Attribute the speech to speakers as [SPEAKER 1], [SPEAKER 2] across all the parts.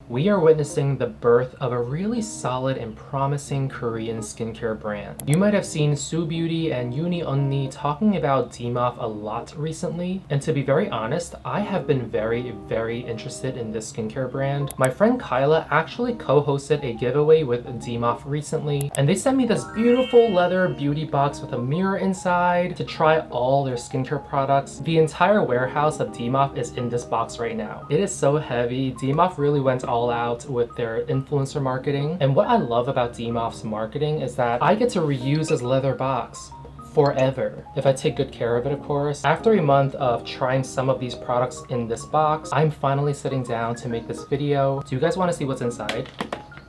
[SPEAKER 1] we are witnessing the birth of a really solid and promising Korean skincare brand. You might have seen Sue Beauty and Uni Onni talking about DEMAF a lot recently, and to be very honest, I have been very interested in this skincare brand. My friend Kyla actually co-hosted a giveaway with DEMAF recently, and they sent me this beautiful leather beauty box with a mirror inside to try all their skincare products. The entire warehouse of DEMAF is in this box right now. It is so heavy. DEMAF really went all out with their influencer marketing. And what I love about DEMAF's marketing is that I get to reuse this leather box forever, if I take good care of it, of course. After a month of trying some of these products in this box, I'm finally sitting down to make this video. Do you guys want to see what's inside?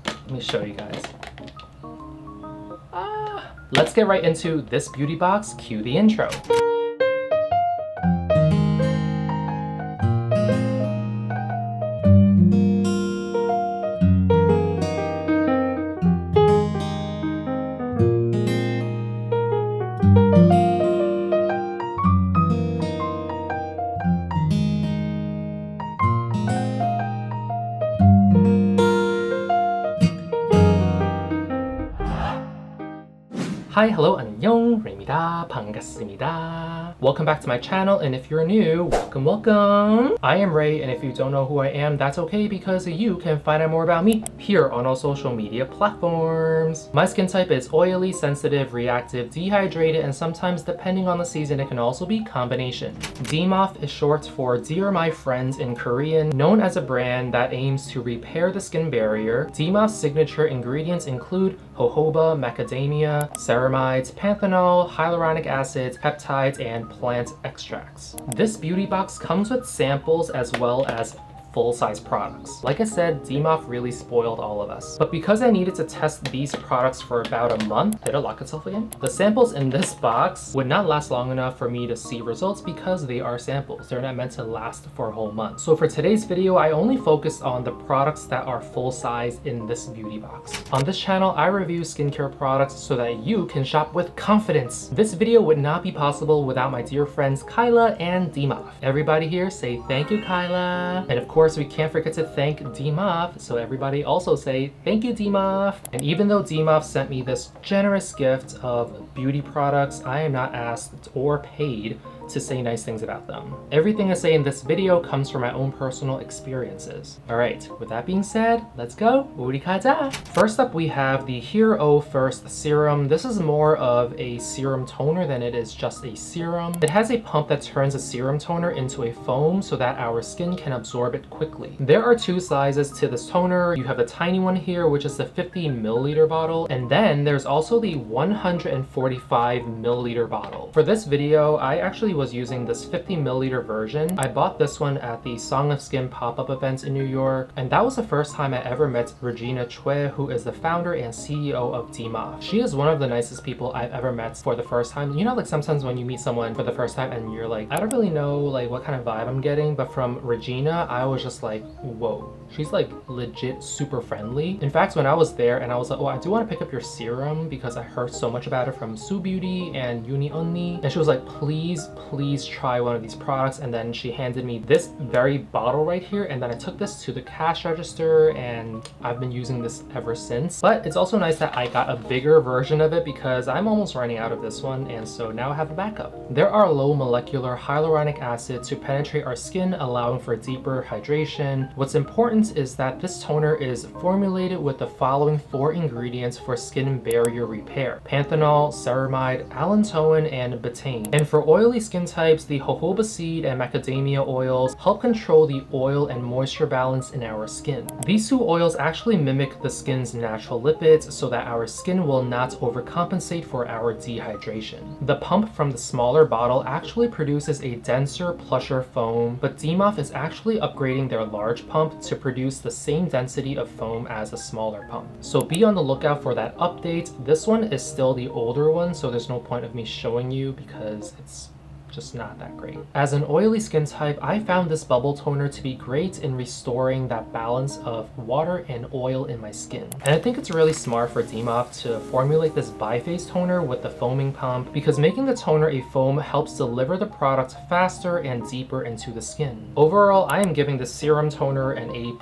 [SPEAKER 1] Let me show you guys. Let's get right into this beauty box. Cue the intro. Hi, hello, 안녕, Ray입니다. 반갑습니다. Welcome back to my channel, and if you're new, welcome. I am Ray, and if you don't know who I am, that's okay because you can find out more about me here on all social media platforms. My skin type is oily, sensitive, reactive, dehydrated, and sometimes, depending on the season, it can also be combination. DEMAF is short for Dear My Friends in Korean, known as a brand that aims to repair the skin barrier. DEMAF's signature ingredients include jojoba, macadamia, ceramides, panthenol, hyaluronic acids, peptides, and plant extracts. This beauty box comes with samples as well as full-size products. Like I said, DEMAF really spoiled all of us. But because I needed to test these products for about a month, did it lock itself again? The samples in this box would not last long enough for me to see results because they are samples. They're not meant to last for a whole month. So for today's video, I only focused on the products that are full-size in this beauty box. On this channel, I review skincare products so that you can shop with confidence. This video would not be possible without my dear friends Kyla and DEMAF. Everybody here say thank you, Kyla. And of course, we can't forget to thank DEMAF, so everybody also say thank you, DEMAF. And even though DEMAF sent me this generous gift of beauty products, I am not asked or paid to say nice things about them. Everything I say in this video comes from my own personal experiences. Alright, with that being said, let's go! 우리 가자! First up, we have the Hero First Serum. This is more of a serum toner than it is just a serum. It has a pump that turns a serum toner into a foam so that our skin can absorb it quickly. There are two sizes to this toner. You have the tiny one here, which is the 50 milliliter bottle, and then there's also the 145 milliliter bottle. For this video, I actually was using this 50 milliliter version. I bought this one at the Song of Skin pop-up event in New York, and that was the first time I ever met Regina Choi, who is the founder and CEO of DEMAF. She is one of the nicest people I've ever met for the first time. You know, like sometimes when you meet someone for the first time and you're like, I don't really know like what kind of vibe I'm getting, but from Regina, I was just like, whoa. She's like legit super friendly. In fact, when I was there and I was like, oh, I do want to pick up your serum because I heard so much about it from Sue Beauty and Uni Onni, and she was like, please try one of these products. And then she handed me this very bottle right here, and then I took this to the cash register and I've been using this ever since. But it's also nice that I got a bigger version of it because I'm almost running out of this one, and so now I have a backup. There are low molecular hyaluronic acid to penetrate our skin, allowing for deeper hydration. What's important is that this toner is formulated with the following 4 ingredients for skin barrier repair: panthenol, ceramide, allantoin, and betaine. And for oily skin types, the jojoba seed and macadamia oils help control the oil and moisture balance in our skin. These two oils actually mimic the skin's natural lipids so that our skin will not overcompensate for our dehydration. The pump from the smaller bottle actually produces a denser, plusher foam, but DEMAF is actually upgrading their large pump to produce the same density of foam as a smaller pump. So be on the lookout for that update. This one is still the older one, so there's no point of me showing you because it's just not that great. As an oily skin type, I found this bubble toner to be great in restoring that balance of water and oil in my skin. And I think it's really smart for DEMAF to formulate this bi-phase toner with the foaming pump, because making the toner a foam helps deliver the product faster and deeper into the skin. Overall, I am giving the Serum toner an A+.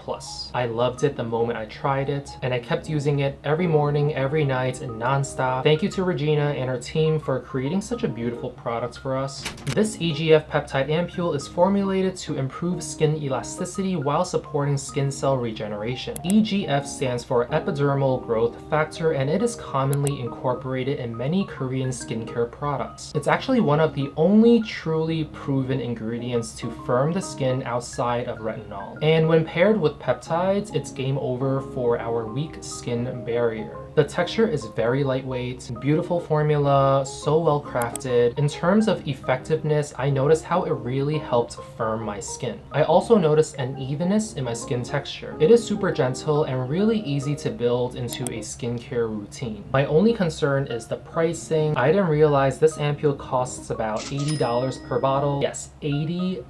[SPEAKER 1] I loved it the moment I tried it, and I kept using it every morning, every night, and non-stop. Thank you to Regina and her team for creating such a beautiful product for us. This EGF peptide ampule is formulated to improve skin elasticity while supporting skin cell regeneration. EGF stands for epidermal growth factor, and it is commonly incorporated in many Korean skincare products. It's actually one of the only truly proven ingredients to firm the skin outside of retinol. And when paired with peptides, it's game over for our weak skin barrier. The texture is very lightweight, beautiful formula, so well crafted. In terms of effectiveness, I noticed how it really helped firm my skin. I also noticed an evenness in my skin texture. It is super gentle and really easy to build into a skincare routine. My only concern is the pricing. I didn't realize this ampule costs about $80 per bottle. Yes, 80,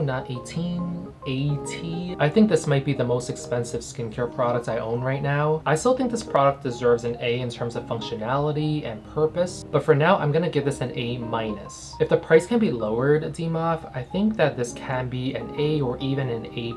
[SPEAKER 1] not 18, 80. I think this might be the most expensive skincare product I own right now. I still think this product deserves an A in terms of functionality and purpose, but for now I'm gonna give this an A-. If the price can be lowered, DEMAF, I think that this can be an A or even an A+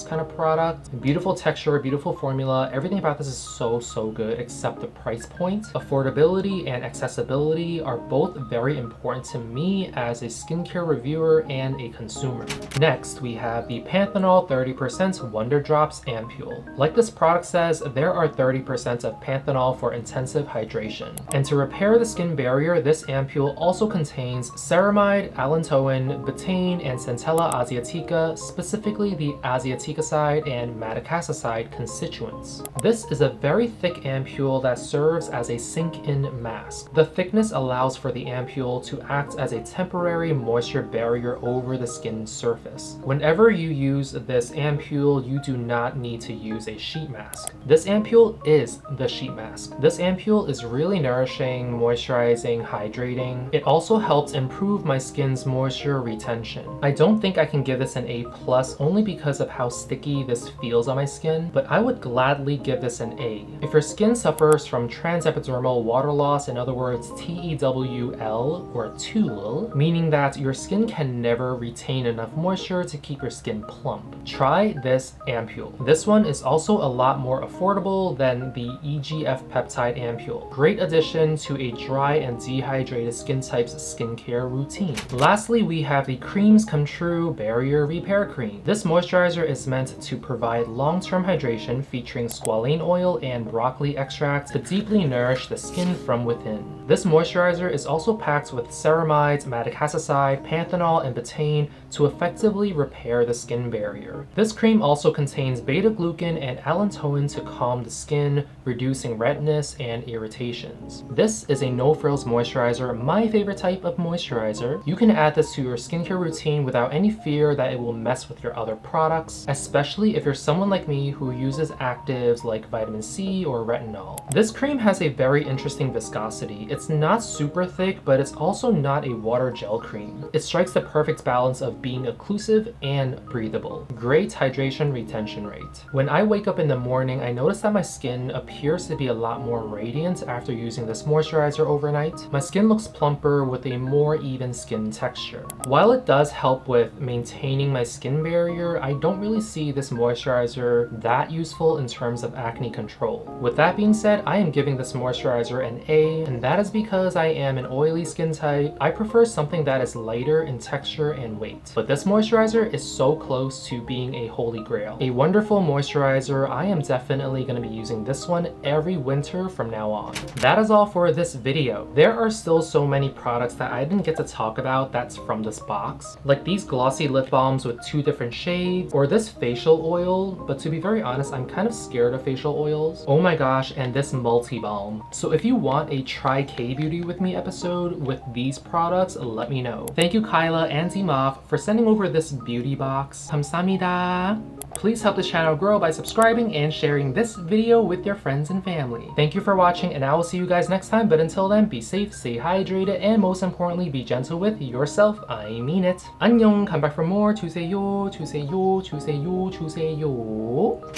[SPEAKER 1] kind of product. Beautiful texture, beautiful formula, everything about this is so good except the price point. Affordability and accessibility are both very important to me as a skincare reviewer and a consumer. Next, we have the Panthenol 30% Wonder Drops Ampule. Like this product says, there are 30% of panthenol for intensive hydration. And to repair the skin barrier, this ampule also contains ceramide, allantoin, betaine, and centella asiatica, specifically the asiaticoside and madecassoside constituents. This is a very thick ampule that serves as a sink-in mask. The thickness allows for the ampule to act as a temporary moisture barrier over the skin surface. Whenever you use this ampule, you do not need to use a sheet mask. This ampule is the sheet mask. This ampule is really nourishing, moisturizing, hydrating. It also helps improve my skin's moisture retention. I don't think I can give this an A+ only because of how sticky this feels on my skin, but I would gladly give this an A. If your skin suffers from transepidermal water loss, in other words TEWL or TUL, meaning that your skin can never retain enough moisture to keep your skin plump, try this ampule. This one is also a lot more affordable than the EGF peptide ampule. Great addition to a dry and dehydrated skin type's skincare routine. Lastly, we have the Creams Come True Barrier Repair Cream. This moisturizer is meant to provide long-term hydration featuring squalane oil and broccoli extract to deeply nourish the skin from within. This moisturizer is also packed with ceramides, madecassoside, panthenol, and betaine to effectively repair the skin barrier. This cream also contains beta-glucan and allantoin to calm the skin, reducing redness and irritations. This is a no-frills moisturizer, my favorite type of moisturizer. You can add this to your skincare routine without any fear that it will mess with your other products, especially if you're someone like me who uses actives like vitamin C or retinol. This cream has a very interesting viscosity. It's not super thick, but it's also not a water gel cream. It strikes the perfect balance of being occlusive and breathable. Great hydration retention rate. When I wake up in the morning, I notice that my skin appears to be a lot more radiant after using this moisturizer overnight. My skin looks plumper with a more even skin texture. While it does help with maintaining my skin barrier, I don't really see this moisturizer that useful in terms of acne control. With that being said, I am giving this moisturizer an A, and that is because I am an oily skin type. I prefer something that is lighter in texture and weight. But this moisturizer is so close to being a holy grail. A wonderful moisturizer. I am definitely going to be using this one every winter from now on. That is all for this video. There are still so many products that I didn't get to talk about that's from this box, like these glossy lip balms with 2 different shades, or this facial oil, but to be very honest, I'm kind of scared of facial oils. Oh my gosh, and this multi-balm. So if you want a Try K-Beauty with me episode with these products, let me know. Thank you Kyla and DEMAF for sending over this beauty box. 감사합니다. Please help this channel grow by subscribing and sharing this video with your friends and family. Thank you for watching, and I will see you guys next time. But until then, be safe, stay hydrated, and most importantly, be gentle with yourself. I mean it. 안녕. Come back for more. 주세요, 주세요, 주세요, 주세요.